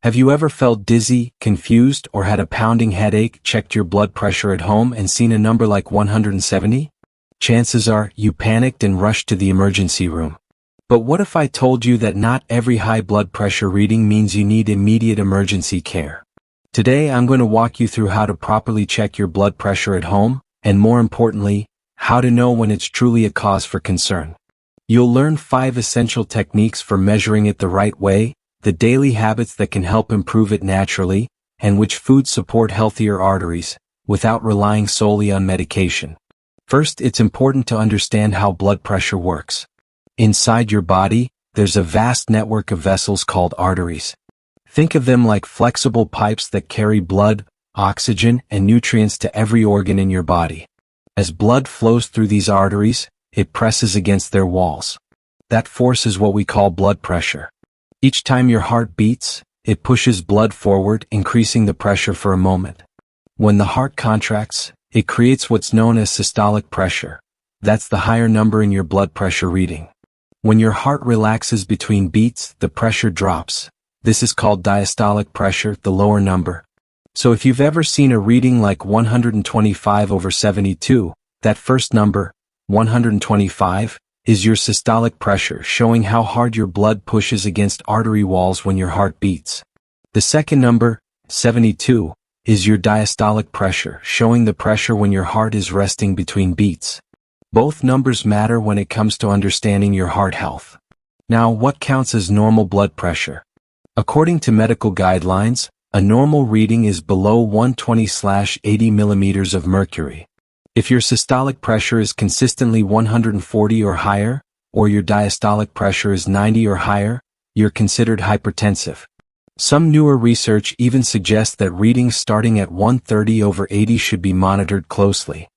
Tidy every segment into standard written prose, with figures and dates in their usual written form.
Have you ever felt dizzy, confused, or had a pounding headache, checked your blood pressure at home and seen a number like 170? Chances are you panicked and rushed to the emergency room. But what if I told you that not every high blood pressure reading means you need immediate emergency care? Today I'm going to walk you through how to properly check your blood pressure at home, and more importantly, how to know when it's truly a cause for concern. You'll learn 5 essential techniques for measuring it the right way, the daily habits that can help improve it naturally, and which foods support healthier arteries, without relying solely on medication. First, it's important to understand how blood pressure works. Inside your body, there's a vast network of vessels called arteries. Think of them like flexible pipes that carry blood, oxygen, and nutrients to every organ in your body. As blood flows through these arteries, it presses against their walls. That force is what we call blood pressure. Each time your heart beats, it pushes blood forward, increasing the pressure for a moment. When the heart contracts, it creates what's known as systolic pressure. That's the higher number in your blood pressure reading. When your heart relaxes between beats, the pressure drops. This is called diastolic pressure, the lower number. So if you've ever seen a reading like 125/72, that first number, 125, is your systolic pressure, showing how hard your blood pushes against artery walls when your heart beats. The second number, 72, is your diastolic pressure, showing the pressure when your heart is resting between beats. Both numbers matter when it comes to understanding your heart health. Now, what counts as normal blood pressure? According to medical guidelines, a normal reading is below 120/80 millimeters of mercury. If your systolic pressure is consistently 140 or higher, or your diastolic pressure is 90 or higher, you're considered hypertensive. Some newer research even suggests that readings starting at 130/80 should be monitored closely.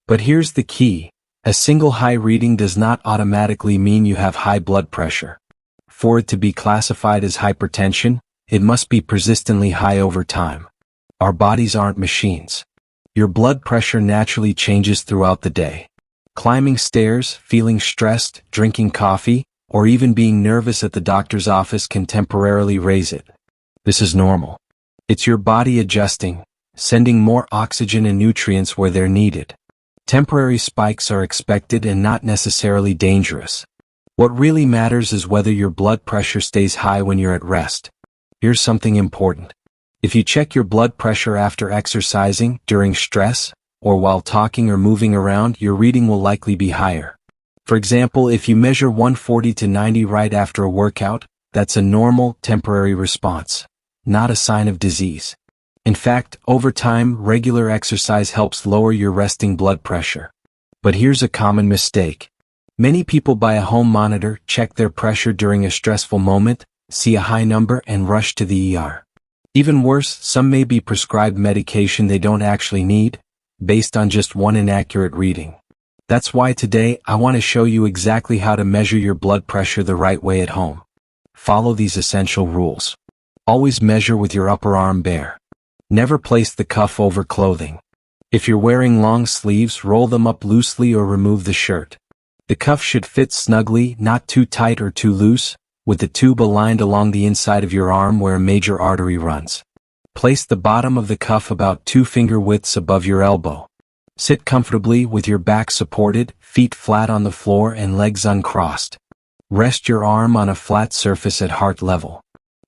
But here's the key: a single high reading does not automatically mean you have high blood pressure. For it to be classified as hypertension, it must be persistently high over time. Our bodies aren't machines. Your blood pressure naturally changes throughout the day. Climbing stairs, feeling stressed, drinking coffee, or even being nervous at the doctor's office can temporarily raise it. This is normal. It's your body adjusting, sending more oxygen and nutrients where they're needed. Temporary spikes are expected and not necessarily dangerous. What really matters is whether your blood pressure stays high when you're at rest. Here's something important. If you check your blood pressure after exercising, during stress, or while talking or moving around, your reading will likely be higher. For example, if you measure 140/90 right after a workout, that's a normal, temporary response, not a sign of disease. In fact, over time, regular exercise helps lower your resting blood pressure. But here's a common mistake. Many people buy a home monitor, check their pressure during a stressful moment, see a high number, and rush to the ER. Even worse, some may be prescribed medication they don't actually need, based on just one inaccurate reading. That's why today I want to show you exactly how to measure your blood pressure the right way at home. Follow these essential rules. Always measure with your upper arm bare. Never place the cuff over clothing. If you're wearing long sleeves, roll them up loosely or remove the shirt. The cuff should fit snugly, not too tight or too loose, with the tube aligned along the inside of your arm where a major artery runs. Place the bottom of the cuff about 2 finger widths above your elbow. Sit comfortably with your back supported, feet flat on the floor and legs uncrossed. Rest your arm on a flat surface at heart level.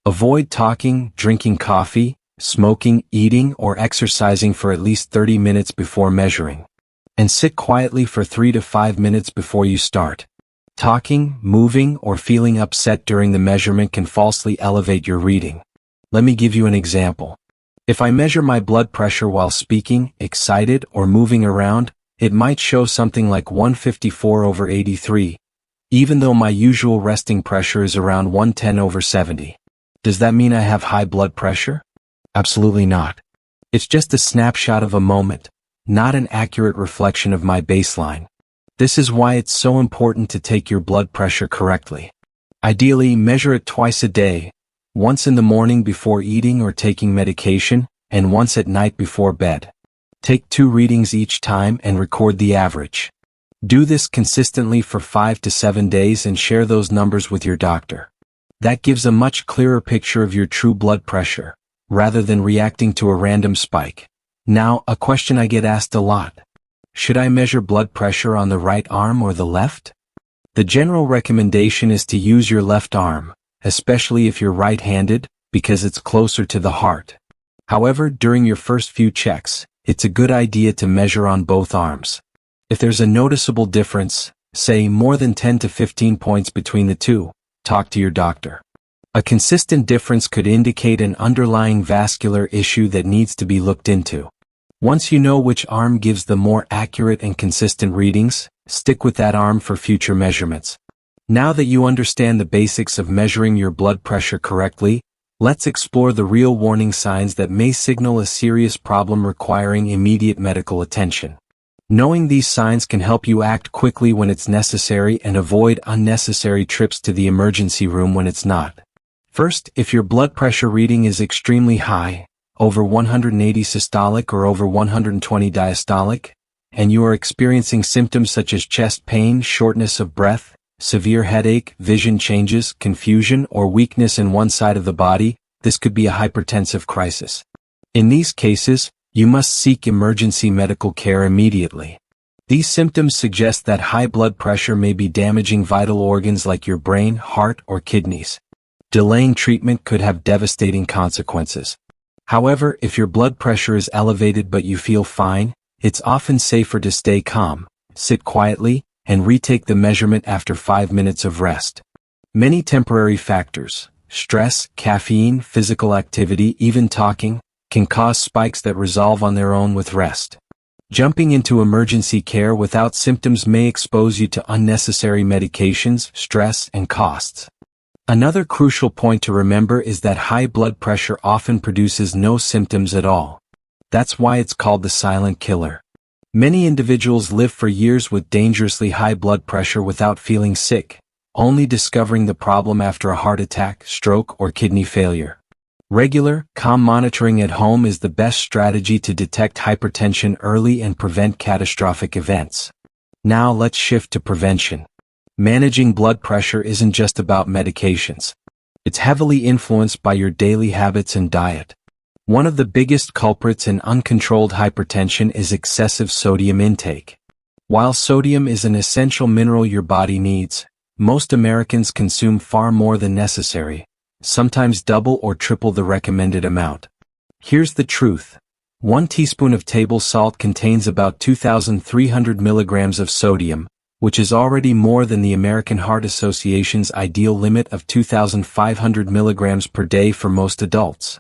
Avoid talking, drinking coffee, smoking, eating, or exercising for at least 30 minutes before measuring. And sit quietly for 3 to 5 minutes before you start. Talking, moving, or feeling upset during the measurement can falsely elevate your reading. Let me give you an example. If I measure my blood pressure while speaking, excited, or moving around, it might show something like 154/83, even though my usual resting pressure is around 110/70. Does that mean I have high blood pressure? Absolutely not. It's just a snapshot of a moment, not an accurate reflection of my baseline. This is why it's so important to take your blood pressure correctly. Ideally, measure it twice a day, once in the morning before eating or taking medication, and once at night before bed. Take 2 readings each time and record the average. Do this consistently for 5 to 7 days and share those numbers with your doctor. That gives a much clearer picture of your true blood pressure, rather than reacting to a random spike. Now, a question I get asked a lot. Should I measure blood pressure on the right arm or the left? The general recommendation is to use your left arm, especially if you're right-handed, because it's closer to the heart. However, during your first few checks, it's a good idea to measure on both arms. If there's a noticeable difference, say more than 10 to 15 points between the two, talk to your doctor. A consistent difference could indicate an underlying vascular issue that needs to be looked into. Once you know which arm gives the more accurate and consistent readings, stick with that arm for future measurements. Now that you understand the basics of measuring your blood pressure correctly, let's explore the real warning signs that may signal a serious problem requiring immediate medical attention. Knowing these signs can help you act quickly when it's necessary and avoid unnecessary trips to the emergency room when it's not. First, if your blood pressure reading is extremely high, over 180 systolic or over 120 diastolic, and you are experiencing symptoms such as chest pain, shortness of breath, severe headache, vision changes, confusion, or weakness in one side of the body, this could be a hypertensive crisis. In these cases, you must seek emergency medical care immediately. These symptoms suggest that high blood pressure may be damaging vital organs like your brain, heart, or kidneys. Delaying treatment could have devastating consequences. However, if your blood pressure is elevated but you feel fine, it's often safer to stay calm, sit quietly, and retake the measurement after 5 minutes of rest. Many temporary factors, stress, caffeine, physical activity, even talking, can cause spikes that resolve on their own with rest. Jumping into emergency care without symptoms may expose you to unnecessary medications, stress, and costs. Another crucial point to remember is that high blood pressure often produces no symptoms at all. That's why it's called the silent killer. Many individuals live for years with dangerously high blood pressure without feeling sick, only discovering the problem after a heart attack, stroke, or kidney failure. Regular, calm monitoring at home is the best strategy to detect hypertension early and prevent catastrophic events. Now let's shift to prevention. Managing blood pressure isn't just about medications. It's heavily influenced by your daily habits and diet. One of the biggest culprits in uncontrolled hypertension is excessive sodium intake. While sodium is an essential mineral your body needs, most Americans consume far more than necessary, sometimes double or triple the recommended amount. Here's the truth. 1 teaspoon of table salt contains about 2,300 milligrams of sodium, which is already more than the American Heart Association's ideal limit of 2,500 milligrams per day for most adults.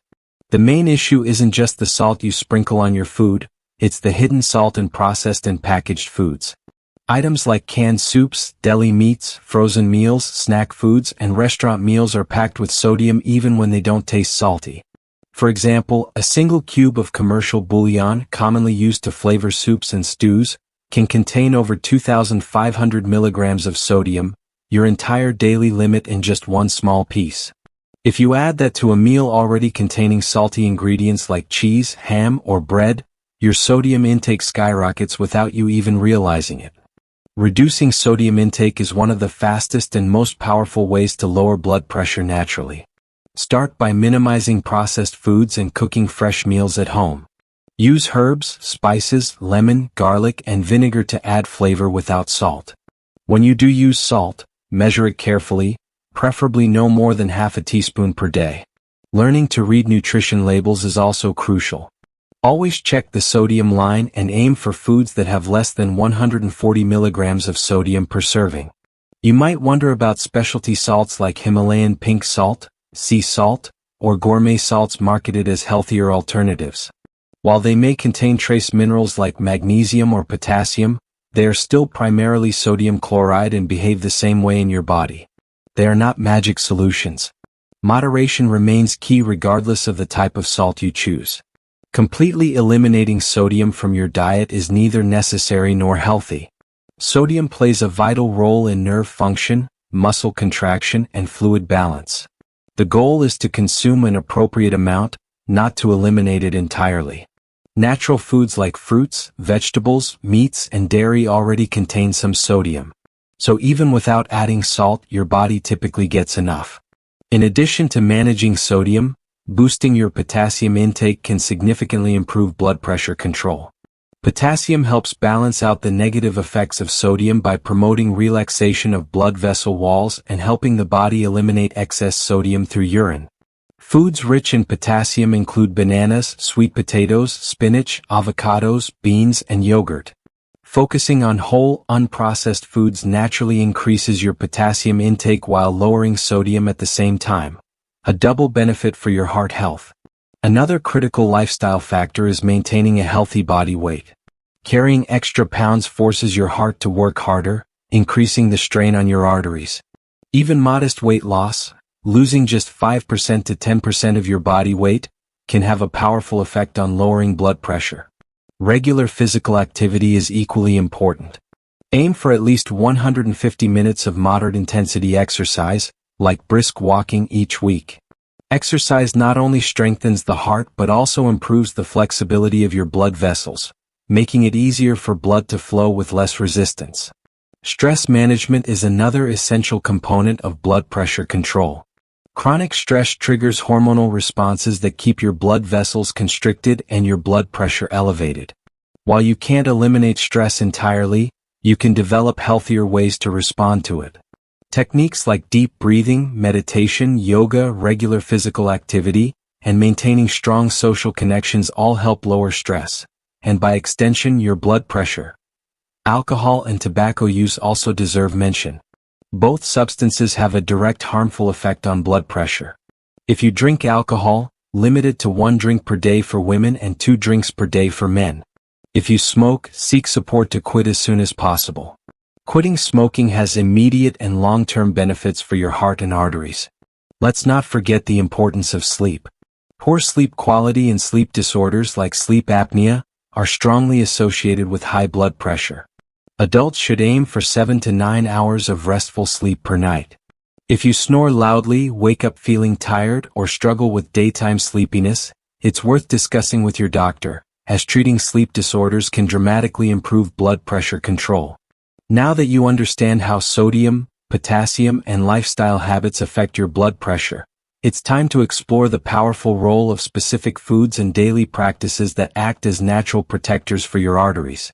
The main issue isn't just the salt you sprinkle on your food, it's the hidden salt in processed and packaged foods. Items like canned soups, deli meats, frozen meals, snack foods, and restaurant meals are packed with sodium even when they don't taste salty. For example, a single cube of commercial bouillon, commonly used to flavor soups and stews, can contain over 2,500 milligrams of sodium, your entire daily limit in just one small piece. If you add that to a meal already containing salty ingredients like cheese, ham, or bread, your sodium intake skyrockets without you even realizing it. Reducing sodium intake is one of the fastest and most powerful ways to lower blood pressure naturally. Start by minimizing processed foods and cooking fresh meals at home. Use herbs, spices, lemon, garlic, and vinegar to add flavor without salt. When you do use salt, measure it carefully, preferably no more than half a teaspoon per day. Learning to read nutrition labels is also crucial. Always check the sodium line and aim for foods that have less than 140 milligrams of sodium per serving. You might wonder about specialty salts like Himalayan pink salt, sea salt, or gourmet salts marketed as healthier alternatives. While they may contain trace minerals like magnesium or potassium, they are still primarily sodium chloride and behave the same way in your body. They are not magic solutions. Moderation remains key regardless of the type of salt you choose. Completely eliminating sodium from your diet is neither necessary nor healthy. Sodium plays a vital role in nerve function, muscle contraction, and fluid balance. The goal is to consume an appropriate amount, not to eliminate it entirely. Natural foods like fruits, vegetables, meats, and dairy already contain some sodium. So even without adding salt, your body typically gets enough. In addition to managing sodium, boosting your potassium intake can significantly improve blood pressure control. Potassium helps balance out the negative effects of sodium by promoting relaxation of blood vessel walls and helping the body eliminate excess sodium through urine. Foods rich in potassium include bananas, sweet potatoes, spinach, avocados, beans, and yogurt. Focusing on whole, unprocessed foods naturally increases your potassium intake while lowering sodium at the same time. A double benefit for your heart health. Another critical lifestyle factor is maintaining a healthy body weight. Carrying extra pounds forces your heart to work harder, increasing the strain on your arteries. Even modest weight loss, losing just 5% to 10% of your body weight, can have a powerful effect on lowering blood pressure. Regular physical activity is equally important. Aim for at least 150 minutes of moderate intensity exercise, like brisk walking each week. Exercise not only strengthens the heart but also improves the flexibility of your blood vessels, making it easier for blood to flow with less resistance. Stress management is another essential component of blood pressure control. Chronic stress triggers hormonal responses that keep your blood vessels constricted and your blood pressure elevated. While you can't eliminate stress entirely, you can develop healthier ways to respond to it. Techniques like deep breathing, meditation, yoga, regular physical activity, and maintaining strong social connections all help lower stress, and by extension your blood pressure. Alcohol and tobacco use also deserve mention. Both substances have a direct harmful effect on blood pressure. If you drink alcohol, limit it to 1 drink per day for women and 2 drinks per day for men. If you smoke, seek support to quit as soon as possible. Quitting smoking has immediate and long-term benefits for your heart and arteries. Let's not forget the importance of sleep. Poor sleep quality and sleep disorders like sleep apnea are strongly associated with high blood pressure. Adults should aim for 7 to 9 hours of restful sleep per night. If you snore loudly, wake up feeling tired, or struggle with daytime sleepiness, it's worth discussing with your doctor, as treating sleep disorders can dramatically improve blood pressure control. Now that you understand how sodium, potassium, and lifestyle habits affect your blood pressure, it's time to explore the powerful role of specific foods and daily practices that act as natural protectors for your arteries.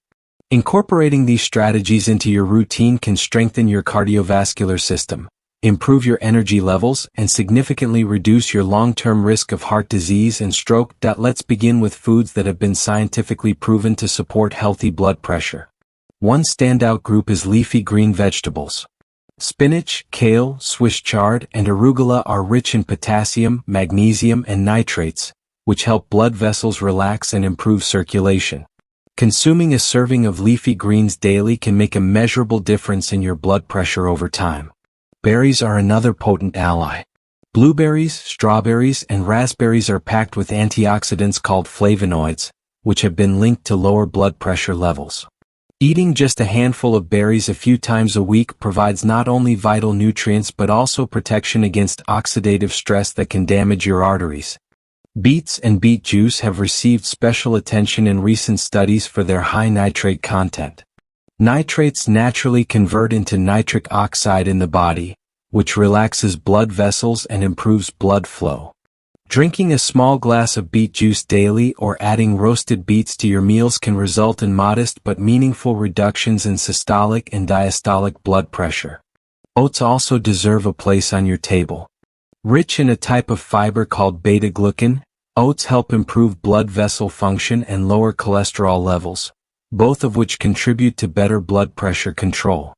Incorporating these strategies into your routine can strengthen your cardiovascular system, improve your energy levels, and significantly reduce your long-term risk of heart disease and stroke. Let's begin with foods that have been scientifically proven to support healthy blood pressure. One standout group is leafy green vegetables. Spinach, kale, Swiss chard, and arugula are rich in potassium, magnesium, and nitrates, which help blood vessels relax and improve circulation. Consuming a serving of leafy greens daily can make a measurable difference in your blood pressure over time. Berries are another potent ally. Blueberries, strawberries, and raspberries are packed with antioxidants called flavonoids, which have been linked to lower blood pressure levels. Eating just a handful of berries a few times a week provides not only vital nutrients but also protection against oxidative stress that can damage your arteries. Beets and beet juice have received special attention in recent studies for their high nitrate content. Nitrates naturally convert into nitric oxide in the body, which relaxes blood vessels and improves blood flow. Drinking a small glass of beet juice daily or adding roasted beets to your meals can result in modest but meaningful reductions in systolic and diastolic blood pressure. Oats also deserve a place on your table. Rich in a type of fiber called beta-glucan, oats help improve blood vessel function and lower cholesterol levels, both of which contribute to better blood pressure control.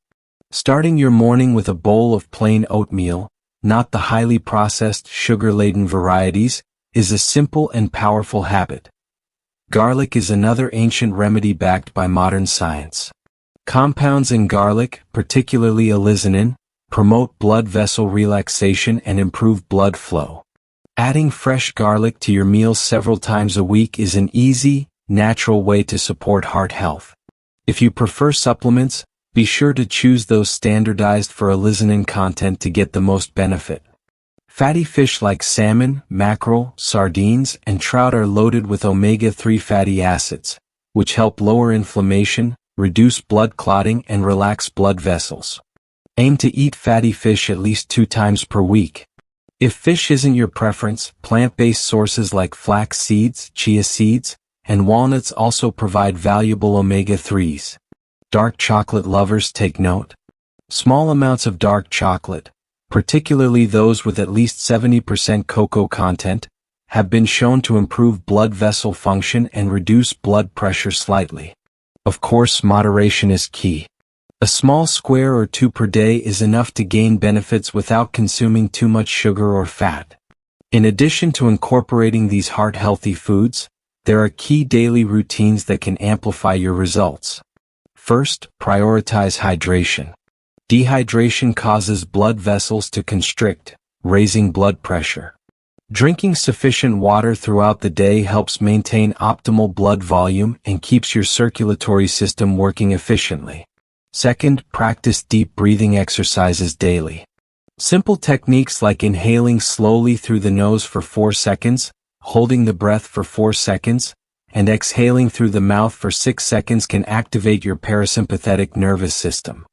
Starting your morning with a bowl of plain oatmeal, not the highly processed, sugar-laden varieties, is a simple and powerful habit. Garlic is another ancient remedy backed by modern science. Compounds in garlic, particularly allicin, promote blood vessel relaxation and improve blood flow. Adding fresh garlic to your meals several times a week is an easy, natural way to support heart health. If you prefer supplements, be sure to choose those standardized for allicin content to get the most benefit. Fatty fish like salmon, mackerel, sardines, and trout are loaded with omega-3 fatty acids, which help lower inflammation, reduce blood clotting, and relax blood vessels. Aim to eat fatty fish at least 2 times per week. If fish isn't your preference, plant-based sources like flax seeds, chia seeds, and walnuts also provide valuable omega-3s. Dark chocolate lovers take note. Small amounts of dark chocolate, particularly those with at least 70% cocoa content, have been shown to improve blood vessel function and reduce blood pressure slightly. Of course, moderation is key. A small square or two per day is enough to gain benefits without consuming too much sugar or fat. In addition to incorporating these heart-healthy foods, there are key daily routines that can amplify your results. First, prioritize hydration. Dehydration causes blood vessels to constrict, raising blood pressure. Drinking sufficient water throughout the day helps maintain optimal blood volume and keeps your circulatory system working efficiently. Second, practice deep breathing exercises daily. Simple techniques like inhaling slowly through the nose for 4 seconds, holding the breath for 4 seconds, and exhaling through the mouth for 6 seconds can activate your parasympathetic nervous system.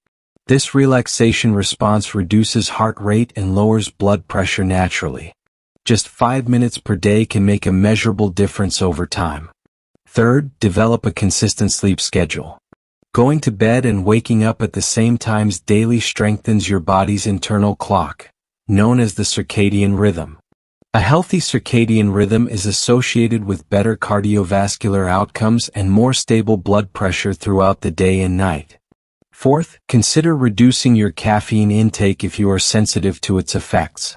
This relaxation response reduces heart rate and lowers blood pressure naturally. Just 5 minutes per day can make a measurable difference over time. Third, develop a consistent sleep schedule. Going to bed and waking up at the same times daily strengthens your body's internal clock, known as the circadian rhythm. A healthy circadian rhythm is associated with better cardiovascular outcomes and more stable blood pressure throughout the day and night. Fourth, consider reducing your caffeine intake if you are sensitive to its effects.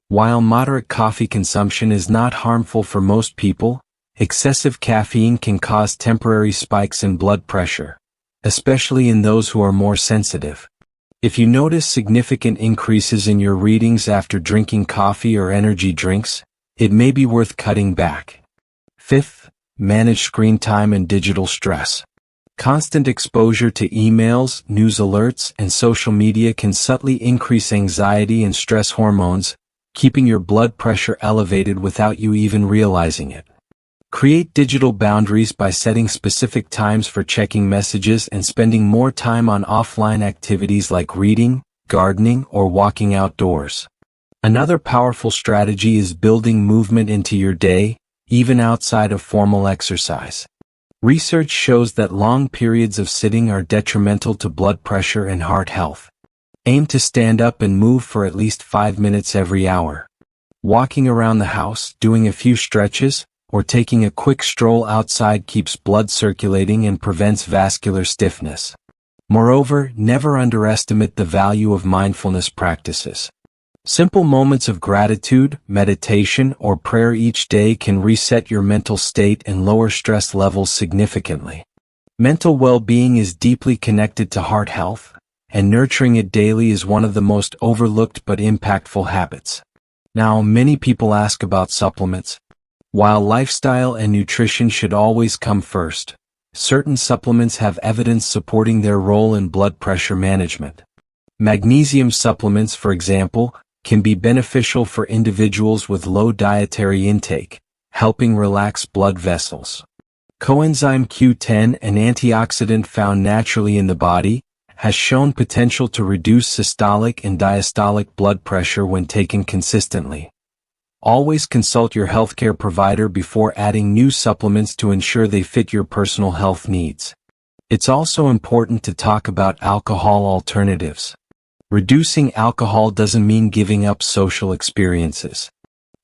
While moderate coffee consumption is not harmful for most people, excessive caffeine can cause temporary spikes in blood pressure, especially in those who are more sensitive. If you notice significant increases in your readings after drinking coffee or energy drinks, it may be worth cutting back. Fifth, manage screen time and digital stress. Constant exposure to emails, news alerts, and social media can subtly increase anxiety and stress hormones, keeping your blood pressure elevated without you even realizing it. Create digital boundaries by setting specific times for checking messages and spending more time on offline activities like reading, gardening, or walking outdoors. Another powerful strategy is building movement into your day, even outside of formal exercise. Research shows that long periods of sitting are detrimental to blood pressure and heart health. Aim to stand up and move for at least 5 minutes every hour. Walking around the house, doing a few stretches, or taking a quick stroll outside keeps blood circulating and prevents vascular stiffness. Moreover, never underestimate the value of mindfulness practices. Simple moments of gratitude, meditation, or prayer each day can reset your mental state and lower stress levels significantly. Mental well-being is deeply connected to heart health, and nurturing it daily is one of the most overlooked but impactful habits. Now, many people ask about supplements. While lifestyle and nutrition should always come first, certain supplements have evidence supporting their role in blood pressure management. Magnesium supplements, for example, can be beneficial for individuals with low dietary intake, helping relax blood vessels. Coenzyme Q10, an antioxidant found naturally in the body, has shown potential to reduce systolic and diastolic blood pressure when taken consistently. Always consult your healthcare provider before adding new supplements to ensure they fit your personal health needs. It's also important to talk about alcohol alternatives. Reducing alcohol doesn't mean giving up social experiences.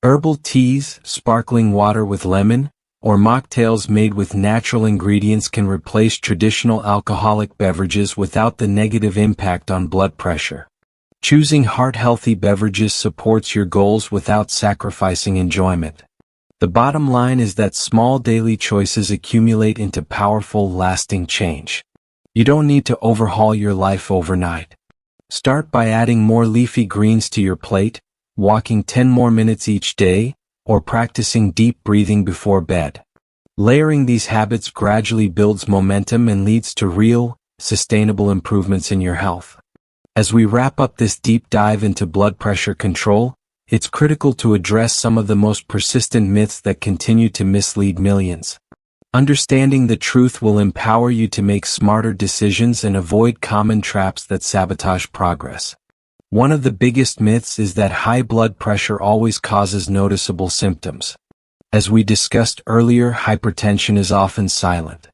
Herbal teas, sparkling water with lemon, or mocktails made with natural ingredients can replace traditional alcoholic beverages without the negative impact on blood pressure. Choosing heart-healthy beverages supports your goals without sacrificing enjoyment. The bottom line is that small daily choices accumulate into powerful, lasting change. You don't need to overhaul your life overnight. Start by adding more leafy greens to your plate, walking 10 more minutes each day, or practicing deep breathing before bed. Layering these habits gradually builds momentum and leads to real, sustainable improvements in your health. As we wrap up this deep dive into blood pressure control, it's critical to address some of the most persistent myths that continue to mislead millions. Understanding the truth will empower you to make smarter decisions and avoid common traps that sabotage progress. One of the biggest myths is that high blood pressure always causes noticeable symptoms. As we discussed earlier, hypertension is often silent.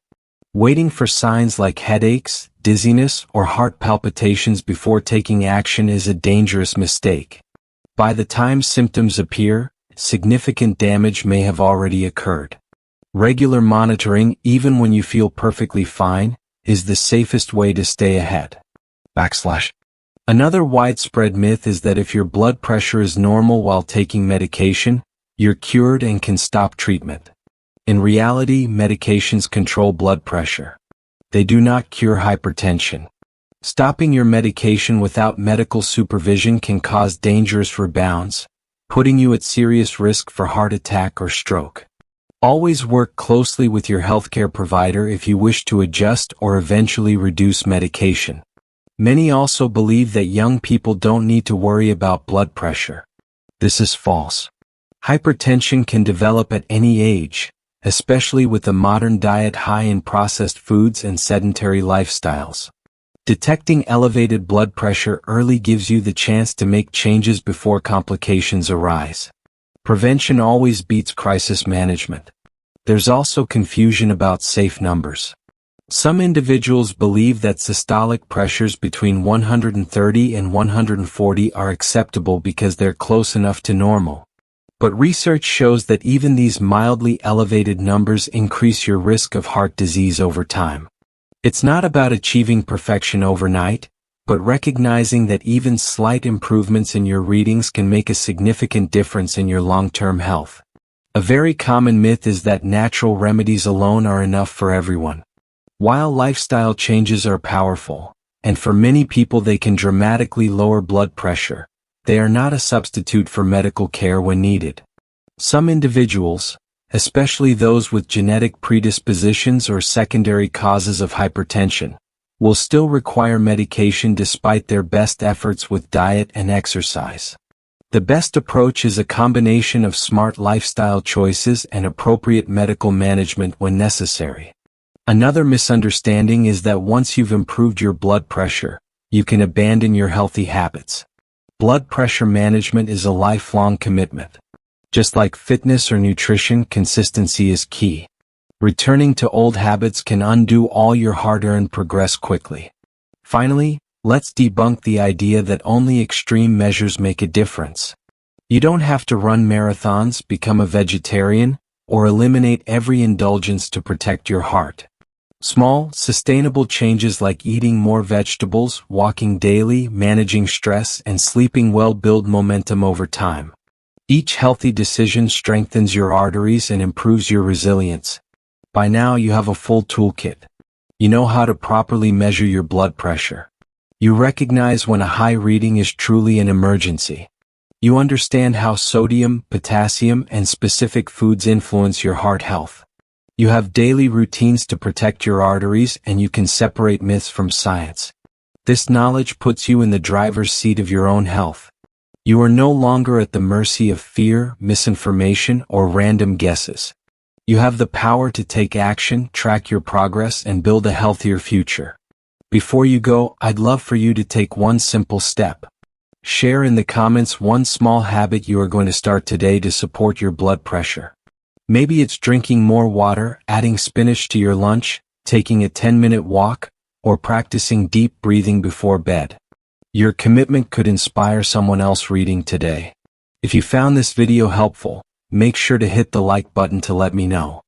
Waiting for signs like headaches, dizziness, or heart palpitations before taking action is a dangerous mistake. By the time symptoms appear, significant damage may have already occurred. Regular monitoring, even when you feel perfectly fine, is the safest way to stay ahead. Another widespread myth is that if your blood pressure is normal while taking medication, you're cured and can stop treatment. In reality, medications control blood pressure. They do not cure hypertension. Stopping your medication without medical supervision can cause dangerous rebounds, putting you at serious risk for heart attack or stroke. Always work closely with your healthcare provider if you wish to adjust or eventually reduce medication. Many also believe that young people don't need to worry about blood pressure. This is false. Hypertension can develop at any age, especially with a modern diet high in processed foods and sedentary lifestyles. Detecting elevated blood pressure early gives you the chance to make changes before complications arise. Prevention always beats crisis management. There's also confusion about safe numbers. Some individuals believe that systolic pressures between 130 and 140 are acceptable because they're close enough to normal. But research shows that even these mildly elevated numbers increase your risk of heart disease over time. It's not about achieving perfection overnight, but recognizing that even slight improvements in your readings can make a significant difference in your long-term health. A very common myth is that natural remedies alone are enough for everyone. While lifestyle changes are powerful, and for many people they can dramatically lower blood pressure, they are not a substitute for medical care when needed. Some individuals, especially those with genetic predispositions or secondary causes of hypertension, will still require medication despite their best efforts with diet and exercise. The best approach is a combination of smart lifestyle choices and appropriate medical management when necessary. Another misunderstanding is that once you've improved your blood pressure, you can abandon your healthy habits. Blood pressure management is a lifelong commitment. Just like fitness or nutrition, consistency is key. Returning to old habits can undo all your hard-earned progress quickly. Finally, let's debunk the idea that only extreme measures make a difference. You don't have to run marathons, become a vegetarian, or eliminate every indulgence to protect your heart. Small, sustainable changes like eating more vegetables, walking daily, managing stress, and sleeping well build momentum over time. Each healthy decision strengthens your arteries and improves your resilience. By now you have a full toolkit. You know how to properly measure your blood pressure. You recognize when a high reading is truly an emergency. You understand how sodium, potassium, and specific foods influence your heart health. You have daily routines to protect your arteries, and you can separate myths from science. This knowledge puts you in the driver's seat of your own health. You are no longer at the mercy of fear, misinformation, or random guesses. You have the power to take action, track your progress, and build a healthier future. Before you go, I'd love for you to take one simple step. Share in the comments one small habit you are going to start today to support your blood pressure. Maybe it's drinking more water, adding spinach to your lunch, taking a 10-minute walk, or practicing deep breathing before bed. Your commitment could inspire someone else reading today. If you found this video helpful, make sure to hit the like button to let me know.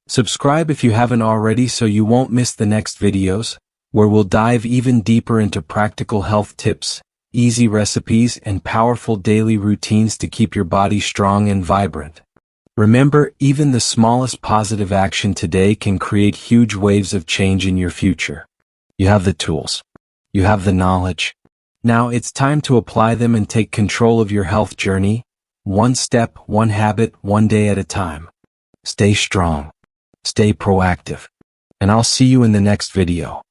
Subscribe if you haven't already so you won't miss the next videos, where we'll dive even deeper into practical health tips, easy recipes, and powerful daily routines to keep your body strong and vibrant. Remember, even the smallest positive action today can create huge waves of change in your future. You have the tools. You have the knowledge. Now it's time to apply them and take control of your health journey, one step, one habit, one day at a time. Stay strong. Stay proactive. And I'll see you in the next video.